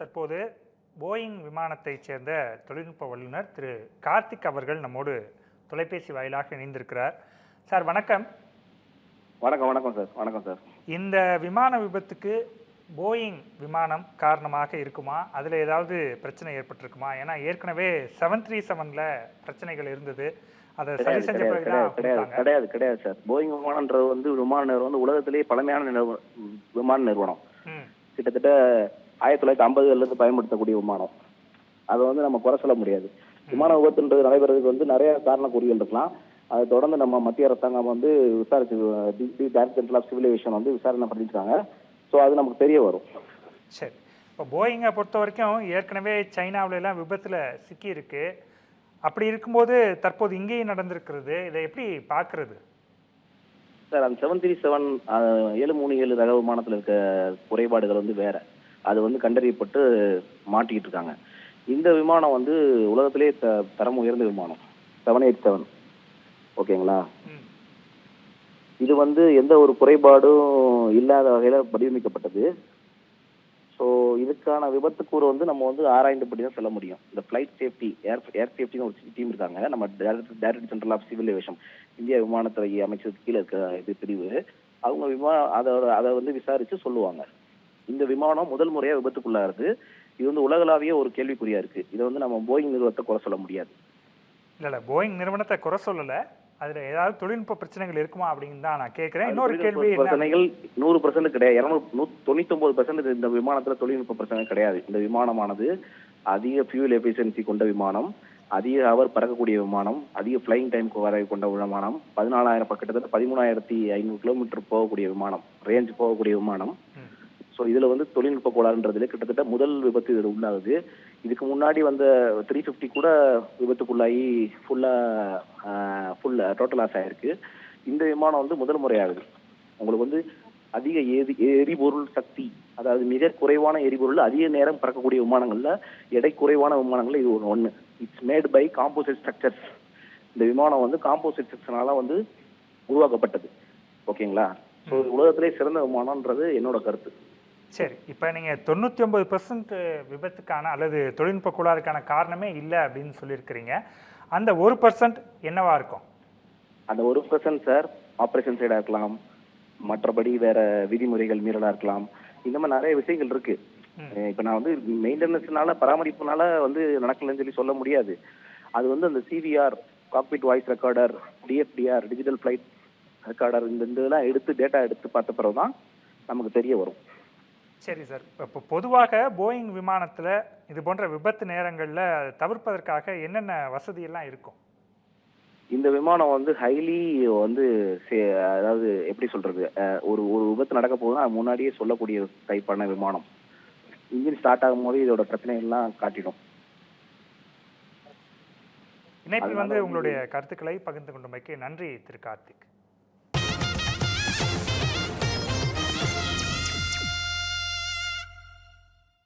தற்போது போயிங் விமானத்தைச் சேர்ந்த தொழில்நுட்ப வல்லுநர் திரு கார்த்திக் அவர்கள் நம்மோடு தொலைபேசி வாயிலாக இணைந்திருக்கிறார். சார் வணக்கம். வணக்கம் வணக்கம் சார். வணக்கம் சார். இந்த விமான விபத்துக்கு போயிங் விமானம் காரணமாக இருக்குமா, அதில் ஏதாவது பிரச்சனை ஏற்பட்டிருக்குமா? ஏன்னா ஏற்கனவே 737ல பிரச்சனைகள் இருந்தது. அதை சரி செஞ்ச கிடையாது கிடையாது சார். போயிங் விமானம்ன்றது விமான நிறுவனம் உலகத்திலேயே பழமையான விமான நிறுவனம். கிட்டத்தட்ட 1950ல இருந்து பயன்படுத்தக்கூடிய விமானம். அதை நம்ம குறை சொல்ல முடியாது. விமான விபத்துன்றது நடைபெறதுக்கு நிறைய காரண குறிகள் இருக்கலாம். அதை தொடர்ந்து நம்ம மத்திய அரசாங்கம் விசாரிச்சு director general of civil aviation விசாரணை பண்ணிருக்காங்க. ஸோ அது நமக்கு தெரிய வரும். சரி, இப்போ போயிங்கை பொறுத்த வரைக்கும் ஏற்கனவே சைனாவில எல்லாம் விபத்துல சிக்கி இருக்கு. அப்படி இருக்கும்போது தற்போது இங்கேயும் நடந்திருக்கிறது. இதை எப்படி பார்க்கறது சார்? அந்த 737 737 ரக விமானத்தில் இருக்க குறைபாடுகள் வேற. அது கண்டறியப்பட்டு மாட்டிக்கிட்டு இருக்காங்க. இந்த விமானம் உலகத்திலே தரம் உயர்ந்த விமானம் 787. ஓகேங்களா? இது எந்த ஒரு குறைபாடும் இல்லாத வகையில வடிவமைக்கப்பட்டது. ஸோ இதுக்கான விபத்துக்கூறு நம்ம ஆராய்ந்தபடி தான் சொல்ல முடியும். இந்த ஃபிளைட் சேஃப்டி ஏர் சேஃப்டின்னு ஒரு டீம் இருக்காங்க. நம்ம director general of civil aviation இந்திய விமானத்துறை அமைச்சருக்கு கீழே இருக்க இது பிரிவு. அவங்க அதை விசாரிச்சு சொல்லுவாங்க. இந்த விமானம் முதல் முறையா விபத்துக்குள்ளாருது. இது உலகளாவிய ஒரு கேள்விக்குறியா இருக்கு. இதை நம்ம போயிங் நிறுவனத்தை குறை சொல்ல முடியாது. இல்ல, போயிங் நிறுவனத்தை குறை சொல்லல. அதுல ஏதாவது தொழில்நுட்ப பிரச்சனைகள் இருக்குமா அப்படின்னு தான் நான் கேட்கிறேன். இன்னொரு கேள்வி, பிரச்சனைகள் 100% கிடையாது. 99% இந்த விமானத்துல தொழில்நுட்ப பிரச்சனை கிடையாது. இந்த விமானமானது அதிக ஃபியூல் எஃபிஷியன்சி கொண்ட விமானம், அதிக ஹவர் பறக்கக்கூடிய விமானம், அதிக ஃபிளைங் டைம் கொண்ட விமானம், 14,000 கிட்டத்தட்ட 13,500 கிலோமீட்டர் போகக்கூடிய விமானம், ரேஞ்ச் போகக்கூடிய விமானம். ஸோ இதுல தொழில்நுட்ப கோளாறுன்றதுல கிட்டத்தட்ட முதல் விபத்து இது உள்ளாகுது. இதுக்கு முன்னாடி 350 கூட விபத்துக்குள்ளாகி ஃபுல் டோட்டல் லாஸ் ஆயிருக்கு. இந்த விமானம் முதல் முறையாகுது. உங்களுக்கு அதிக எரிபொருள் சக்தி, அதாவது மிக குறைவான எரிபொருள் அதிக நேரம் பறக்கக்கூடிய விமானங்கள்ல, எடை குறைவான விமானங்கள்ல இது ஒன்று. It's made by composite structures. இந்த விமானம் காம்போசிட் ஸ்ட்ரக்சர்னால உருவாக்கப்பட்டது. ஓகேங்களா? ஸோ உலகத்திலே சிறந்த விமானம்ன்றது என்னோட கருத்து. சரி, இப்போ நீங்கள் 99% விபத்துக்கான அல்லது தொழில்நுட்ப கோளாறுக்கான காரணமே இல்லை அப்படின்னு சொல்லியிருக்கிறீங்க. அந்த 1% என்னவா இருக்கும்? அந்த 1% சார் ஆப்ரேஷன் சைடாக இருக்கலாம், மற்றபடி வேற விதிமுறைகள் மீறலாக இருக்கலாம். இந்த மாதிரி நிறைய விஷயங்கள் இருக்கு. இப்போ நான் மெயின்டெனன்ஸ்னால பராமரிப்புனால நடக்கலன்னு சொல்ல முடியாது. அது அந்த CVR, cockpit voice recorder, டிஎஃப்டிஆர், digital flight recorder, இந்த இதெல்லாம் டேட்டா எடுத்து பார்த்த பிறகு தான் நமக்கு தெரிய வரும். சரி சார், இப்போ பொதுவாக போயிங் விமானத்தில் இது போன்ற விபத்து நேரங்களில் தவிர்ப்பதற்காக என்னென்ன வசதியெல்லாம் இருக்கும்? இந்த விமானம் ஹைலி அதாவது எப்படி சொல்றது, ஒரு விபத்து நடக்க போகுதுன்னா முன்னாடியே சொல்லக்கூடிய டைப்பான விமானம். இன்ஜின் ஸ்டார்ட் ஆகும் போது இதோட பிரச்சனைகள்லாம் காட்டிடும். இணைப்பில் உங்களுடைய கருத்துக்களை பகிர்ந்து கொண்டமைக்கு நன்றி திரு கார்த்திக்.